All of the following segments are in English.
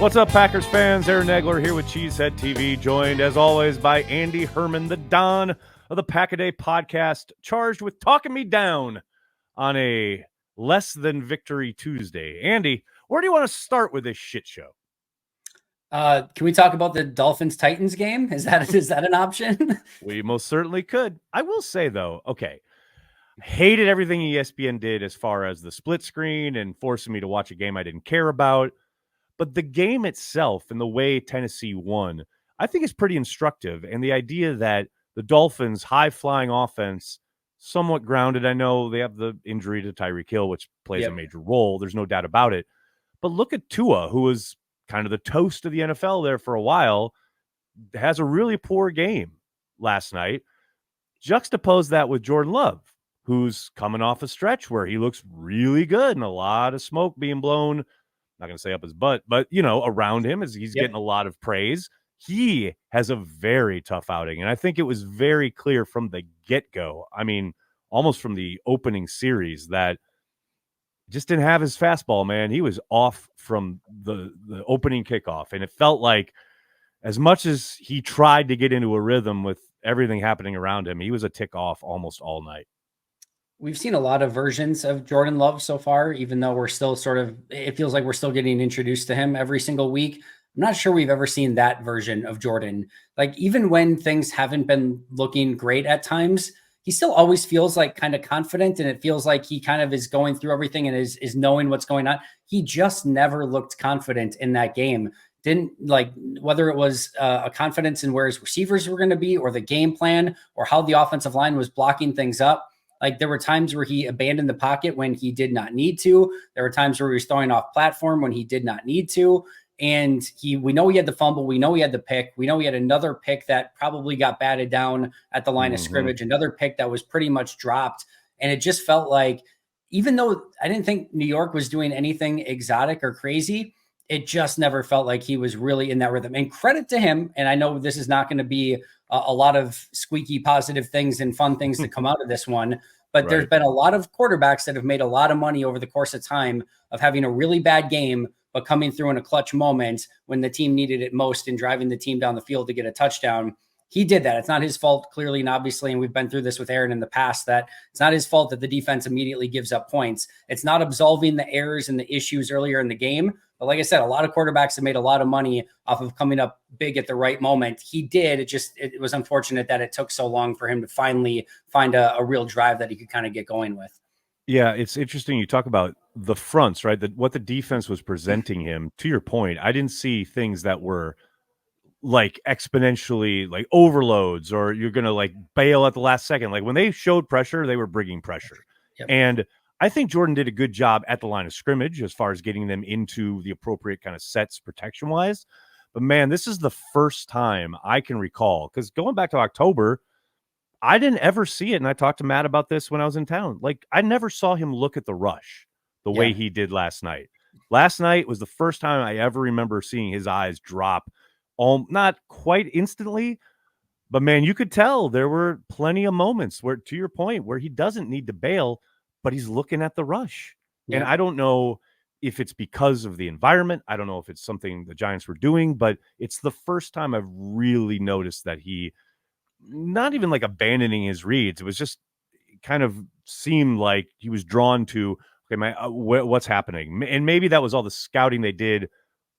What's up, Packers fans? Aaron Negler here with Cheesehead TV, joined as always by Andy Herman, the Don of the Pack-A-Day podcast, charged with talking me down on a less than victory Tuesday. Andy, where do you want to start with this shit show? Can we talk about the Dolphins-Titans game? Is that an option? We most certainly could. I will say, though, okay, hated everything ESPN did as far as the split screen and forcing me to watch a game I didn't care about. But the game itself and the way Tennessee won, I think is pretty instructive. And the idea that the Dolphins' high-flying offense, somewhat grounded. I know they have the injury to Tyreek Hill, which plays a major role. There's no doubt about it. But look at Tua, who was kind of the toast of the NFL there for a while, has a really poor game last night. Juxtapose that with Jordan Love, who's coming off a stretch where he looks really good and a lot of smoke being blown. Not going to say up his butt, but, around him as he's getting a lot of praise. He has a very tough outing. And I think it was very clear from the get-go. I mean, almost from the opening series that just didn't have his fastball, man. He was off from the opening kickoff. And it felt like as much as he tried to get into a rhythm with everything happening around him, he was a tick off almost all night. We've seen a lot of versions of Jordan Love so far, even though we're still it feels like we're still getting introduced to him every single week. I'm not sure we've ever seen that version of Jordan. Like, even when things haven't been looking great at times, he still always feels like kind of confident, and it feels like he kind of is going through everything and is knowing what's going on. He just never looked confident in that game. Didn't like whether it was a confidence in where his receivers were going to be or the game plan or how the offensive line was blocking things up. Like, there were times where he abandoned the pocket when he did not need to. There were times where he was throwing off platform when he did not need to. And we know he had the fumble. We know he had the pick. We know he had another pick that probably got batted down at the line of scrimmage, another pick that was pretty much dropped. And it just felt like, even though I didn't think New York was doing anything exotic or crazy, it just never felt like he was really in that rhythm. And credit to him. And I know this is not going to be a lot of squeaky positive things and fun things to come out of this one. But there's been a lot of quarterbacks that have made a lot of money over the course of time of having a really bad game, but coming through in a clutch moment when the team needed it most and driving the team down the field to get a touchdown. He did that. It's not his fault, clearly and obviously, and we've been through this with Aaron in the past, that it's not his fault that the defense immediately gives up points. It's not absolving the errors and the issues earlier in the game. But like I said, a lot of quarterbacks have made a lot of money off of coming up big at the right moment. He did. It was unfortunate that it took so long for him to finally find a real drive that he could kind of get going with. Yeah, it's interesting. You talk about the fronts, right? What the defense was presenting him. To your point, I didn't see things that were like exponentially like overloads or you're going to like bail at the last second. Like when they showed pressure, they were bringing pressure. Yep. And I think Jordan did a good job at the line of scrimmage as far as getting them into the appropriate kind of sets protection wise. But man, this is the first time I can recall, because going back to October, I didn't ever see it. And I talked to Matt about this when I was in town. Like, I never saw him look at the rush the way he did last night. Last night was the first time I ever remember seeing his eyes drop, not quite instantly, but man, you could tell there were plenty of moments where, to your point, where he doesn't need to bail, but he's looking at the rush. Yeah. And I don't know if it's because of the environment. I don't know if it's something the Giants were doing, but it's the first time I've really noticed that he, not even like abandoning his reads. It was just kind of seemed like he was drawn to, okay, what's happening? And maybe that was all the scouting they did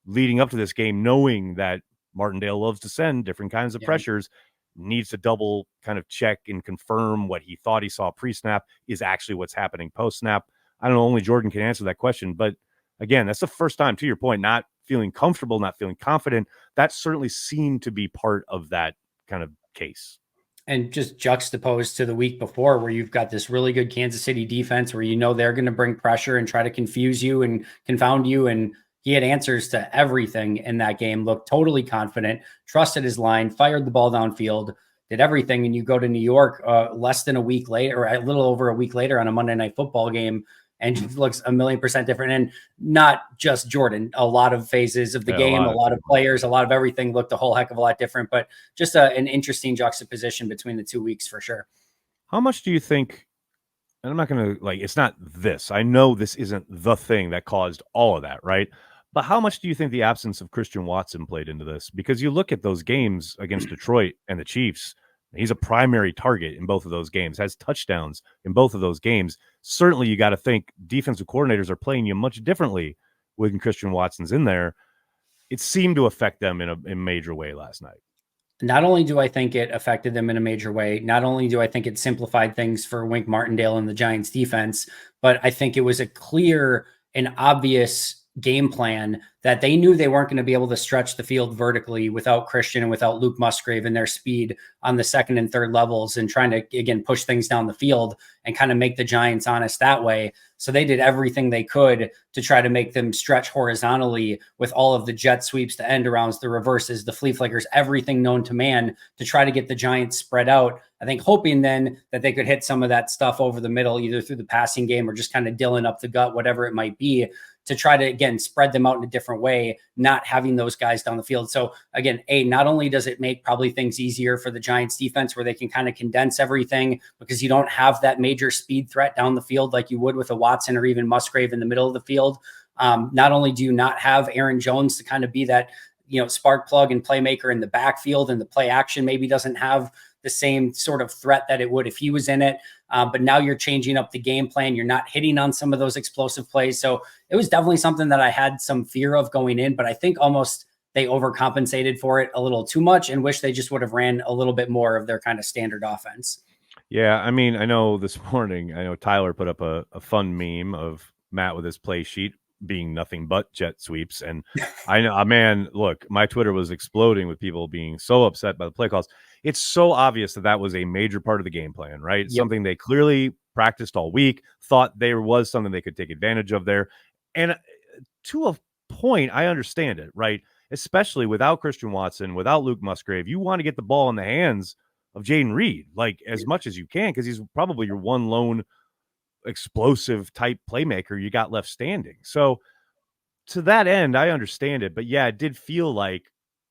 leading up to this game, knowing that Martindale loves to send different kinds of pressures, needs to double kind of check and confirm what he thought he saw pre-snap is actually what's happening post-snap. I don't know, only Jordan can answer that question. But again, that's the first time, to your point, not feeling comfortable, not feeling confident. That certainly seemed to be part of that kind of case. And just juxtaposed to the week before, where you've got this really good Kansas City defense where they're going to bring pressure and try to confuse you and confound you. And he had answers to everything in that game, looked totally confident, trusted his line, fired the ball downfield, did everything. And you go to New York less than a week later, or a little over a week later on a Monday Night Football game, and it looks 1,000,000% different. And not just Jordan, a lot of phases of the game, a lot of players, a lot of everything looked a whole heck of a lot different, but just an interesting juxtaposition between the 2 weeks for sure. How much do you think, and I'm not going to it's not this, I know this isn't the thing that caused all of that, right? But how much do you think the absence of Christian Watson played into this? Because you look at those games against Detroit and the Chiefs, he's a primary target in both of those games, has touchdowns in both of those games. Certainly, you got to think defensive coordinators are playing you much differently when Christian Watson's in there. It seemed to affect them in a major way last night. Not only do I think it affected them in a major way, not only do I think it simplified things for Wink Martindale and the Giants defense, but I think it was a clear and obvious game plan that they knew they weren't going to be able to stretch the field vertically without Christian and without Luke Musgrave and their speed on the second and third levels and trying to, again, push things down the field and kind of make the Giants honest that way. So they did everything they could to try to make them stretch horizontally with all of the jet sweeps, the end arounds, the reverses, the flea flickers, everything known to man to try to get the Giants spread out. I think hoping then that they could hit some of that stuff over the middle, either through the passing game or just kind of dilling up the gut, whatever it might be, to try to, again, spread them out in a different way, not having those guys down the field. So again, not only does it make probably things easier for the Giants defense where they can kind of condense everything because you don't have that major speed threat down the field like you would with a Watson or even Musgrave in the middle of the field. Not only do you not have Aaron Jones to kind of be that, spark plug and playmaker in the backfield, and the play action maybe doesn't have the same sort of threat that it would if he was in it. But now you're changing up the game plan. You're not hitting on some of those explosive plays. So it was definitely something that I had some fear of going in, but I think almost they overcompensated for it a little too much and wish they just would have ran a little bit more of their kind of standard offense. Yeah, I mean, I know this morning, I know Tyler put up a fun meme of Matt with his play sheet being nothing but jet sweeps. And I know, man, look, my Twitter was exploding with people being so upset by the play calls. It's so obvious that that was a major part of the game plan, right? Yep. Something they clearly practiced all week, thought there was something they could take advantage of there. And to a point, I understand it, right? Especially without Christian Watson, without Luke Musgrave, you want to get the ball in the hands of Jaden Reed, like as much as you can, because he's probably your one lone explosive type playmaker you got left standing. So to that end, I understand it. But yeah, it did feel like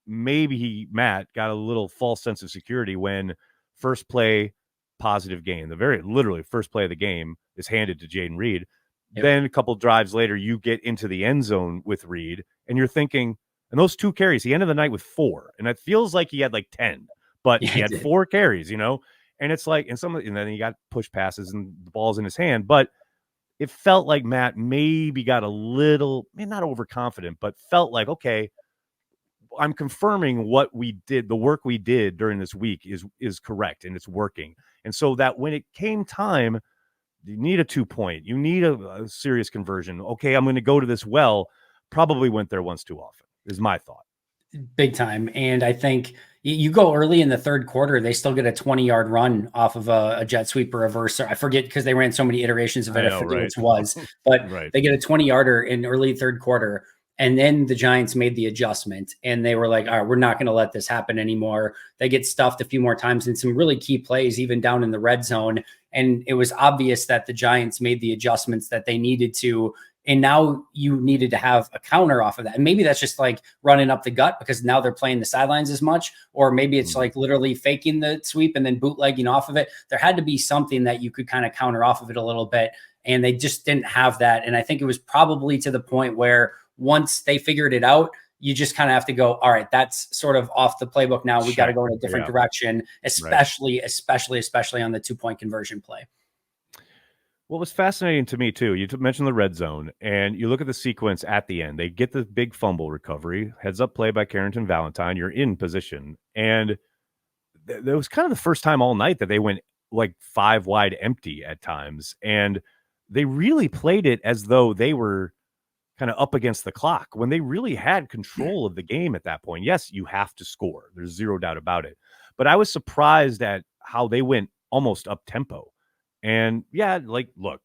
maybe Matt got a little false sense of security when first play positive game, the very literally first play of the game is handed to Jaden Reed. Yep. Then a couple drives later, you get into the end zone with Reed, and you're thinking, and those 2 carries, he ended the night with 4, and it feels like he had like 10, but he had 4 carries, and it's like, and then he got push passes and the ball's in his hand, but it felt like Matt maybe got a little, not overconfident, but felt like, okay, I'm confirming what we did, the work we did during this week is correct and it's working. And so that when it came time, you need a 2-point, you need a serious conversion. Okay, I'm going to go to this well. Probably went there once too often, is my thought. Big time. And I think you go early in the third quarter, they still get a 20-yard run off of a jet sweep or reverse. I forget because they ran so many iterations of it. I forget which was, but they get a 20-yarder in early third quarter. And then the Giants made the adjustment and they were like, all right, we're not going to let this happen anymore. They get stuffed a few more times in some really key plays, even down in the red zone. And it was obvious that the Giants made the adjustments that they needed to. And now you needed to have a counter off of that. And maybe that's just like running up the gut because now they're playing the sidelines as much. Or maybe it's like literally faking the sweep and then bootlegging off of it. There had to be something that you could kind of counter off of it a little bit. And they just didn't have that. And I think it was probably to the point where once they figured it out, you just kind of have to go, all right, that's sort of off the playbook now. We got to go in a different direction, especially on the 2-point conversion play. What was fascinating to me, too, you mentioned the red zone, and you look at the sequence at the end. They get the big fumble recovery, heads-up play by Carrington Valentine. You're in position. And it was kind of the first time all night that they went like 5 wide empty at times. And they really played it as though they were kind of up against the clock when they really had control of the game at that point. Yes, you have to score. There's zero doubt about it. But I was surprised at how they went almost up-tempo. And yeah, like, look,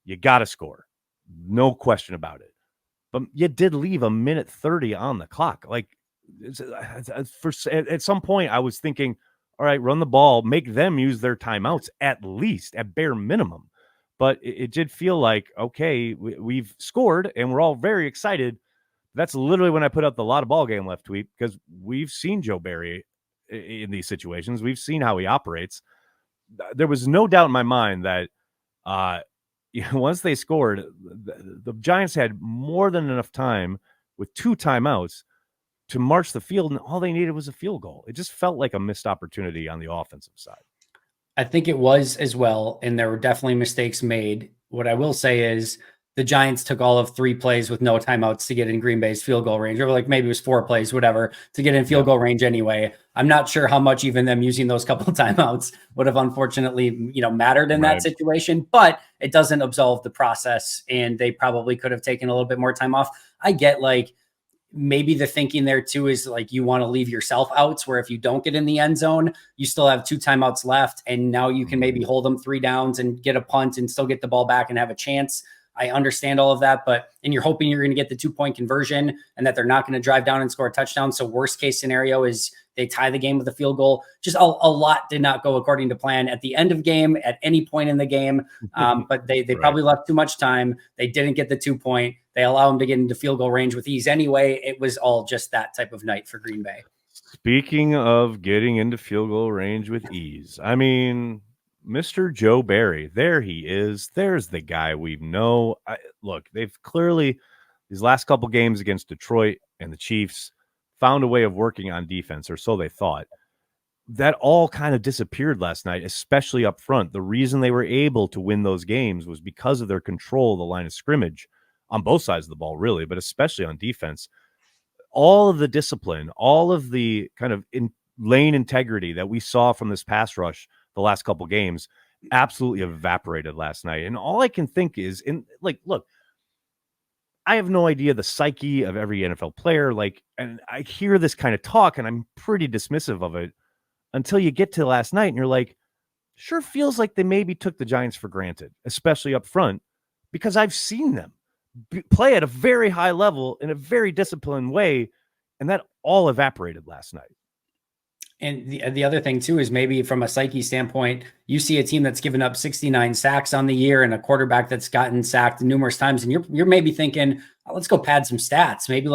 you got to score. No question about it. But you did leave a minute 30 on the clock. Like, at some point, I was thinking, all right, run the ball, make them use their timeouts at least, at bare minimum. But it did feel like, okay, we've scored and we're all very excited. That's literally when I put up the lot of ball game left tweet because we've seen Joe Barry in these situations. We've seen how he operates. There was no doubt in my mind that once they scored, the Giants had more than enough time with 2 timeouts to march the field, and all they needed was a field goal. It just felt like a missed opportunity on the offensive side. I think it was as well, and there were definitely mistakes made. What I will say is the Giants took all of 3 plays with no timeouts to get in Green Bay's field goal range, or like maybe it was 4 plays, whatever, to get in field Yep. goal range anyway. I'm not sure how much even them using those couple of timeouts would have unfortunately, mattered in that Right. situation, but it doesn't absolve the process, and they probably could have taken a little bit more time off. I get like maybe the thinking there too is like you want to leave yourself outs where if you don't get in the end zone, you still have 2 timeouts left. And now you can maybe hold them 3 downs and get a punt and still get the ball back and have a chance. I understand all of that, and you're hoping you're going to get the 2-point conversion and that they're not going to drive down and score a touchdown. So worst case scenario is they tie the game with a field goal. Just a lot did not go according to plan at the end of game at any point in the game. But they Right. probably left too much time. They didn't get the 2-point. They allow them to get into field goal range with ease anyway. It was all just that type of night for Green Bay. Speaking of getting into field goal range with ease, I mean, Mr. Joe Barry, there he is. There's the guy we know. Look, they've clearly, these last couple games against Detroit and the Chiefs, found a way of working on defense, or so they thought. That all kind of disappeared last night, especially up front. The reason they were able to win those games was because of their control of the line of scrimmage on both sides of the ball, really, but especially on defense. All of the discipline, all of the kind of lane integrity that we saw from this pass rush the last couple games absolutely evaporated last night. And all I can think is, look, I have no idea the psyche of every NFL player. And I hear this kind of talk and I'm pretty dismissive of it until you get to last night and you're like, sure feels like they maybe took the Giants for granted, especially up front, because I've seen them play at a very high level in a very disciplined way, and that all evaporated last night. And the other thing too is maybe from a psyche standpoint, you see a team that's given up 69 sacks on the year and a quarterback that's gotten sacked numerous times, and you're maybe thinking, oh, let's go pad some stats. Maybe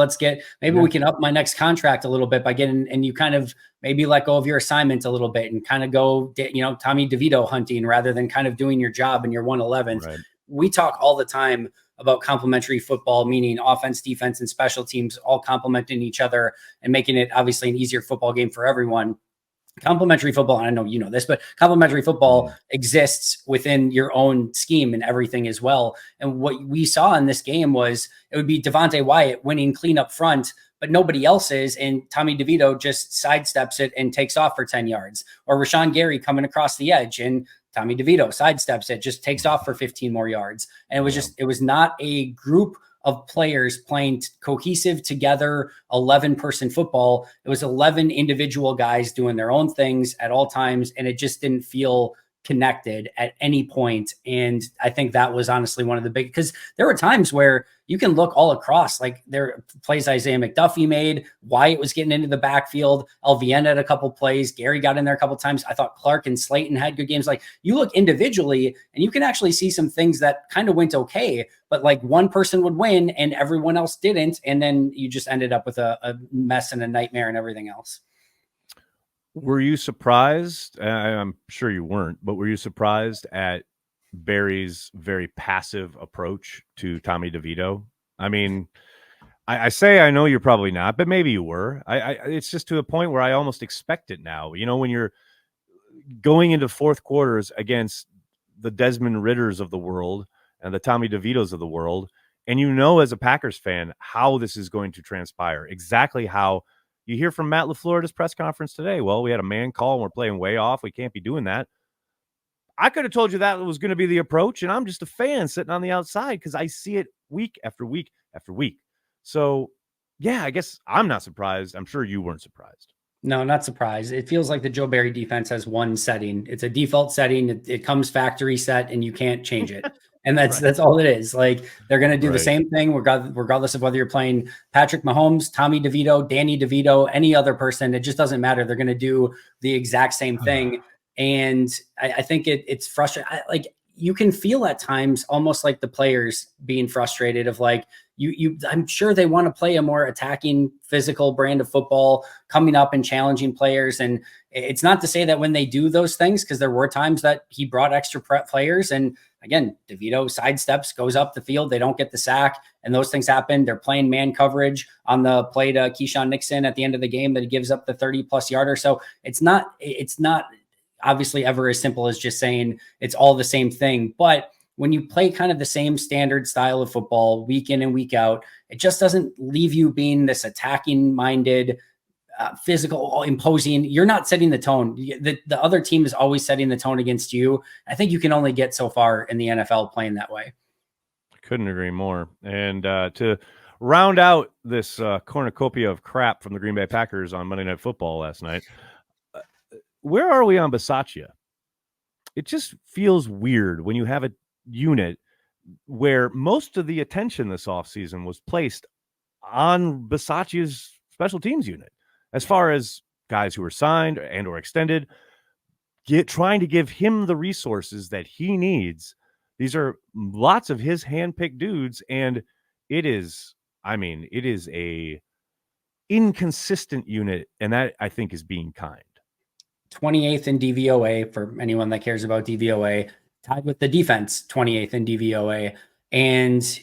we can up my next contract a little bit by getting, and you kind of maybe let go of your assignment a little bit and kind of go, Tommy DeVito hunting rather than kind of doing your job in your 111th. Right. We talk all the time about complementary football, meaning offense, defense, and special teams all complementing each other and making it obviously an easier football game for everyone. Complementary football, and I know you know this, but complementary football exists within your own scheme and everything as well. And what we saw in this game was it would be Devontae Wyatt winning clean up front, but nobody else is. And Tommy DeVito just sidesteps it and takes off for 10 yards. Or Rashawn Gary coming across the edge and Tommy DeVito sidesteps it, just takes off for 15 more yards. And it was not a group of players playing cohesive together 11-person football. It was 11 individual guys doing their own things at all times, and it just didn't feel connected at any point. And I think that was honestly one of the big, because there were times where you can look all across, like there plays Isaiah McDuffie made, Wyatt was getting into the backfield, LVN had a couple plays, Gary got in there a couple times. I thought Clark and Slayton had good games. Like you look individually and you can actually see some things that kind of went okay, but like one person would win and everyone else didn't. And then you just ended up with a mess and a nightmare and everything else. Were you surprised? I'm sure you weren't, but were you surprised at Barry's very passive approach to Tommy DeVito? I mean, I say I know you're probably not, but maybe you were. It's just to the point where I almost expect it now. When you're going into fourth quarters against the Desmond Ritters of the world and the Tommy DeVitos of the world, and as a Packers fan how this is going to transpire, exactly how. You hear from Matt LaFleur at his press conference today. Well, we had a man call and we're playing way off. We can't be doing that. I could have told you that was going to be the approach, and I'm just a fan sitting on the outside because I see it week after week after week. So, yeah, I guess I'm not surprised. I'm sure you weren't surprised. No, not surprised. It feels like the Joe Barry defense has one setting. It's a default setting. It comes factory set, and you can't change it. And that's all it is. Like they're going to do the same thing regardless of whether you're playing Patrick Mahomes, Tommy DeVito, Danny DeVito, any other person. It just doesn't matter. They're going to do the exact same thing. And I think it's frustrating. Like you can feel at times almost like the players being frustrated of like, I'm sure they want to play a more attacking, physical brand of football, coming up and challenging players. And it's not to say that when they do those things, because there were times that he brought extra prep players and again, DeVito sidesteps, goes up the field. They don't get the sack, and those things happen. They're playing man coverage on the play to Keyshawn Nixon at the end of the game that gives up the 30+ yarder. So it's not obviously ever as simple as just saying it's all the same thing. But when you play kind of the same standard style of football week in and week out, it just doesn't leave you being this attacking minded, physical, imposing. You're not setting the tone. The other team is always setting the tone against you. I think you can only get so far in the NFL playing that way. Couldn't agree more. And to round out this cornucopia of crap from the Green Bay Packers on Monday Night Football last night, where are we on Bisaccia? It just feels weird when you have a unit where most of the attention this offseason was placed on Bisaccia's special teams unit, as far as guys who were signed and or extended, trying to give him the resources that he needs. These are lots of his handpicked dudes, and it is a inconsistent unit, and that I think is being kind. 28th in DVOA for anyone that cares about DVOA, tied with the defense, 28th in DVOA. And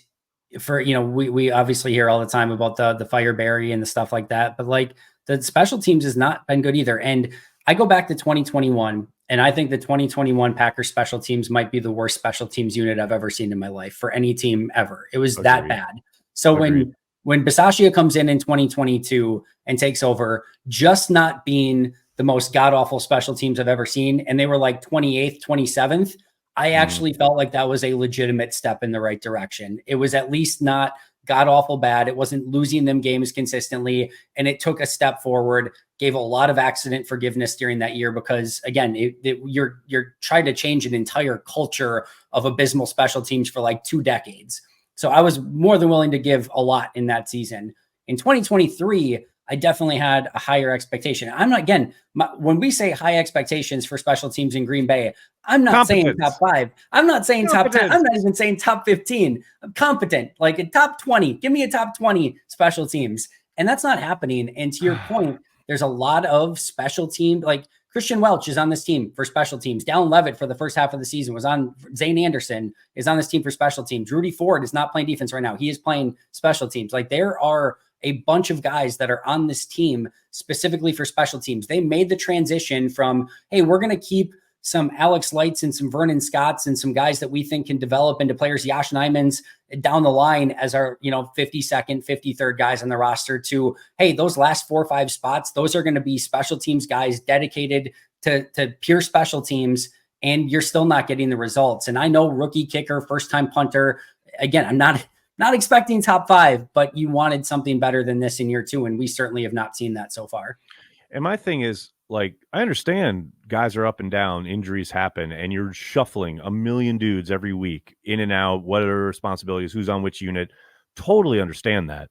for, we obviously hear all the time about the Fireberry and the stuff like that, but like the special teams has not been good either. And I go back to 2021, and I think the 2021 Packers special teams might be the worst special teams unit I've ever seen in my life for any team ever. It was that bad. So when Bisaccia comes in 2022 and takes over, just not being the most god-awful special teams I've ever seen, and they were like 28th, 27th, I actually felt like that was a legitimate step in the right direction. It was at least not god-awful bad. It wasn't losing them games consistently, and it took a step forward, gave a lot of accident forgiveness during that year because, again, you're trying to change an entire culture of abysmal special teams for like 2 decades. So I was more than willing to give a lot in that season. In 2023, I definitely had a higher expectation. I'm not, again, when we say high expectations for special teams in Green Bay, I'm not saying top 5. I'm not saying top 10. I'm not even saying top 15. I'm competent, like a top 20. Give me a top 20 special teams. And that's not happening. And to your point, there's a lot of special team, like Christian Welch is on this team for special teams. Dallin Levitt for the first half of the season was on. Zane Anderson is on this team for special teams. Rudy Ford is not playing defense right now. He is playing special teams. Like there are a bunch of guys that are on this team specifically for special teams. They made the transition from, hey, we're going to keep some Alex Lights and some Vernon Scotts and some guys that we think can develop into players, Yosh Nijman's down the line as our, 52nd, 53rd guys on the roster to, hey, those last 4 or 5 spots, those are going to be special teams guys dedicated to pure special teams, and you're still not getting the results. And I know rookie kicker, first-time punter, again, I'm not expecting top 5, but you wanted something better than this in year 2, and we certainly have not seen that so far. And my thing is, like, I understand guys are up and down, injuries happen, and you're shuffling a million dudes every week in and out, what are responsibilities, who's on which unit. Totally understand that.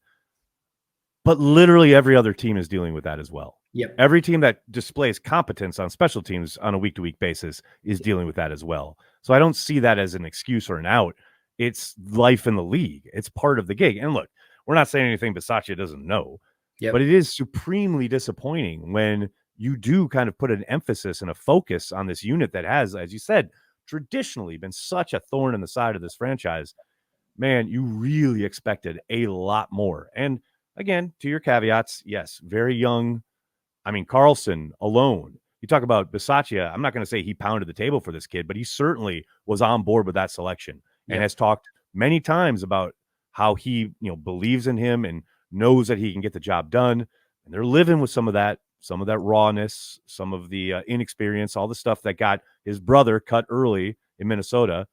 But literally every other team is dealing with that as well. Yep. Every team that displays competence on special teams on a week-to-week basis is dealing with that as well. So I don't see that as an excuse or an out. It's life in the league. It's part of the gig. And look, we're not saying anything Bisaccia doesn't know, but it is supremely disappointing when you do kind of put an emphasis and a focus on this unit that has, as you said, traditionally been such a thorn in the side of this franchise. Man, you really expected a lot more. And again, to your caveats, yes, very young. I mean, Carlson alone. You talk about Bisaccia. I'm not going to say he pounded the table for this kid, but he certainly was on board with that selection and has talked many times about how he, believes in him and knows that he can get the job done. And they're living with some of that rawness, some of the inexperience, all the stuff that got his brother cut early in Minnesota.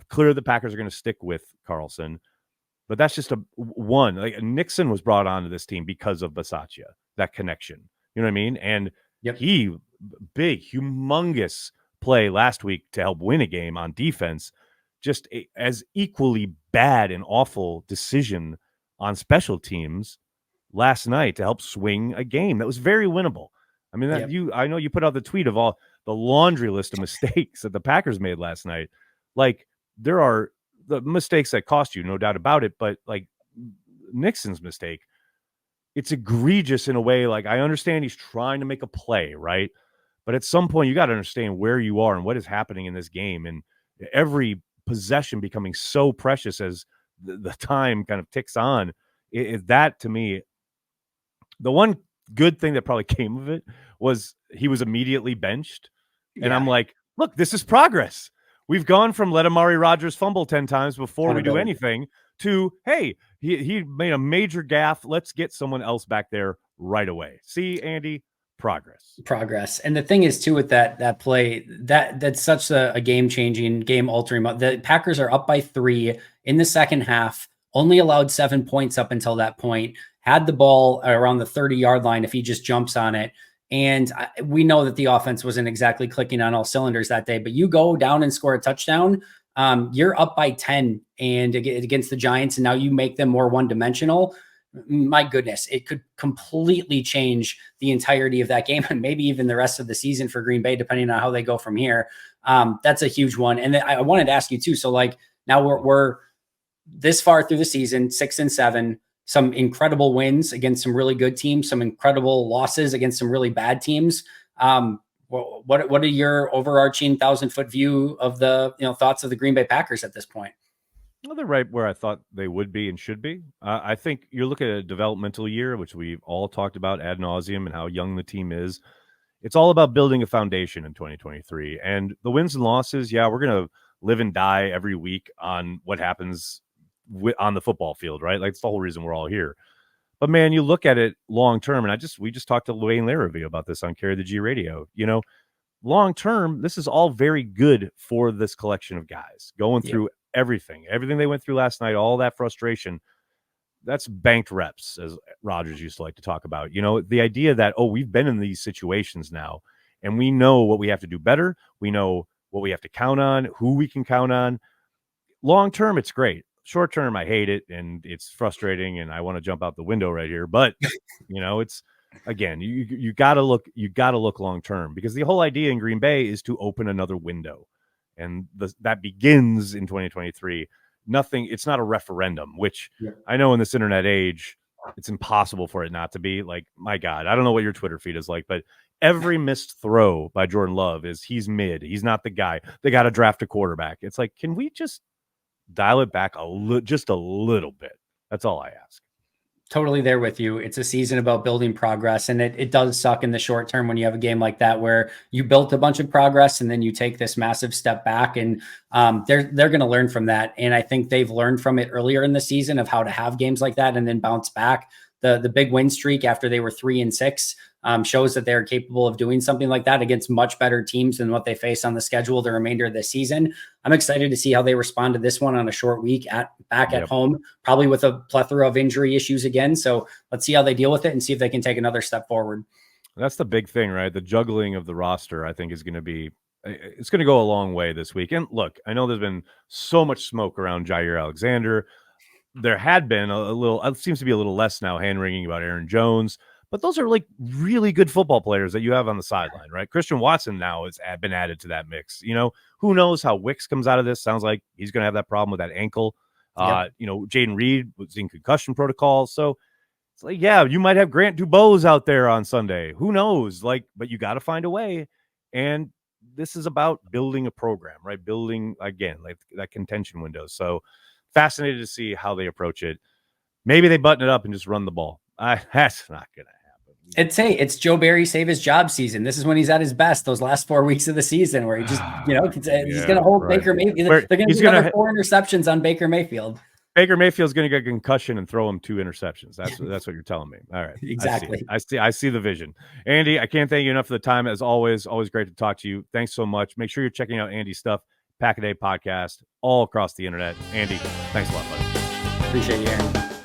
Clear the Packers are going to stick with Carlson, but that's just one. Like Nixon was brought onto this team because of Bisaccia, that connection. You know what I mean? And he big, humongous play last week to help win a game on defense. Just as equally bad and awful decision on special teams last night to help swing a game that was very winnable. I mean, I know you put out the tweet of all the laundry list of mistakes that the Packers made last night. Like there are the mistakes that cost you, no doubt about it. But like Nixon's mistake, it's egregious in a way. Like I understand he's trying to make a play, right? But at some point you got to understand where you are and what is happening in this game. And every possession becoming so precious as the time kind of ticks on. That to me, the one good thing that probably came of it was he was immediately benched. And I'm Yeah. like, look, this is progress. We've gone from let Amari Rodgers fumble 10 times before we do Accountability. anything to, hey, he made a major gaffe. Let's get someone else back there right away. See, Andy, progress. Progress. And the thing is too with that play, that's such a game changing, game altering. The Packers are up by 3 in the second half, only allowed 7 points up until that point, had the ball around the 30-yard line if he just jumps on it. And we know that the offense wasn't exactly clicking on all cylinders that day, but you go down and score a touchdown, you're up by 10 and against the Giants, and now you make them more one-dimensional. My goodness, it could completely change the entirety of that game and maybe even the rest of the season for Green Bay, depending on how they go from here. That's a huge one. And then I wanted to ask you too. So like now we're this far through the season, 6-7, some incredible wins against some really good teams, some incredible losses against some really bad teams. What are your overarching 1,000-foot view of the thoughts of the Green Bay Packers at this point? Well, they're right where I thought they would be and should be. I think you're looking at a developmental year, which we've all talked about ad nauseum and how young the team is. It's all about building a foundation in 2023. And the wins and losses, yeah, we're going to live and die every week on what happens on the football field, right? Like, it's the whole reason we're all here. But man, you look at it long term, and we just talked to Wayne Larrivee about this on Carry the G Radio. Long term, this is all very good for this collection of guys going through everything they went through last night, all that frustration. That's banked reps, as Rodgers used to like to talk about. The idea that, we've been in these situations now and we know what we have to do better. We know what we have to count on, who we can count on. Long term, it's great. Short term, I hate it and it's frustrating and I want to jump out the window right here. But it's, again, you gotta look long term, because the whole idea in Green Bay is to open another window, and that begins in 2023. It's not a referendum, which I know in this internet age, it's impossible for it not to be. Like, my God, I don't know what your Twitter feed is like, but every missed throw by Jordan Love he's mid. He's not the guy. They got to draft a quarterback. It's like, can we just dial it back just a little bit? That's all I ask. Totally there with you. It's a season about building progress, and it does suck in the short term when you have a game like that where you built a bunch of progress and then you take this massive step back. And they're going to learn from that, and I think they've learned from it earlier in the season of how to have games like that and then bounce back. The big win streak after they were 3-6 shows that they're capable of doing something like that against much better teams than what they face on the schedule the remainder of the season. I'm excited to see how they respond to this one on a short week back at home, probably with a plethora of injury issues again. So let's see how they deal with it and see if they can take another step forward. That's the big thing, right? The juggling of the roster, I think, it's going to go a long way this week. And look, I know there's been so much smoke around Jair Alexander. There had been a little, it seems to be a little less now, hand-wringing about Aaron Jones. But those are like really good football players that you have on the sideline, right? Christian Watson now has been added to that mix. Who knows how Wicks comes out of this? Sounds like he's going to have that problem with that ankle. Jaden Reed was in concussion protocol. So it's like, yeah, you might have Grant Dubose out there on Sunday. Who knows? But you got to find a way. And this is about building a program, right? Building, again, like that contention window. So fascinated to see how they approach it. Maybe they button it up and just run the ball. That's not going to happen. It's Joe Barry save his job season. This is when he's at his best, those last 4 weeks of the season where he just, he's going to hold Baker Mayfield. They're going to do another 4 interceptions on Baker Mayfield. Baker Mayfield's going to get a concussion and throw him 2 interceptions. That's what you're telling me. All right. Exactly. I see the vision. Andy, I can't thank you enough for the time. As always great to talk to you. Thanks so much. Make sure you're checking out Andy's stuff, Pack-A-Day podcast, all across the internet. Andy, thanks a lot, buddy. Appreciate you, Aaron.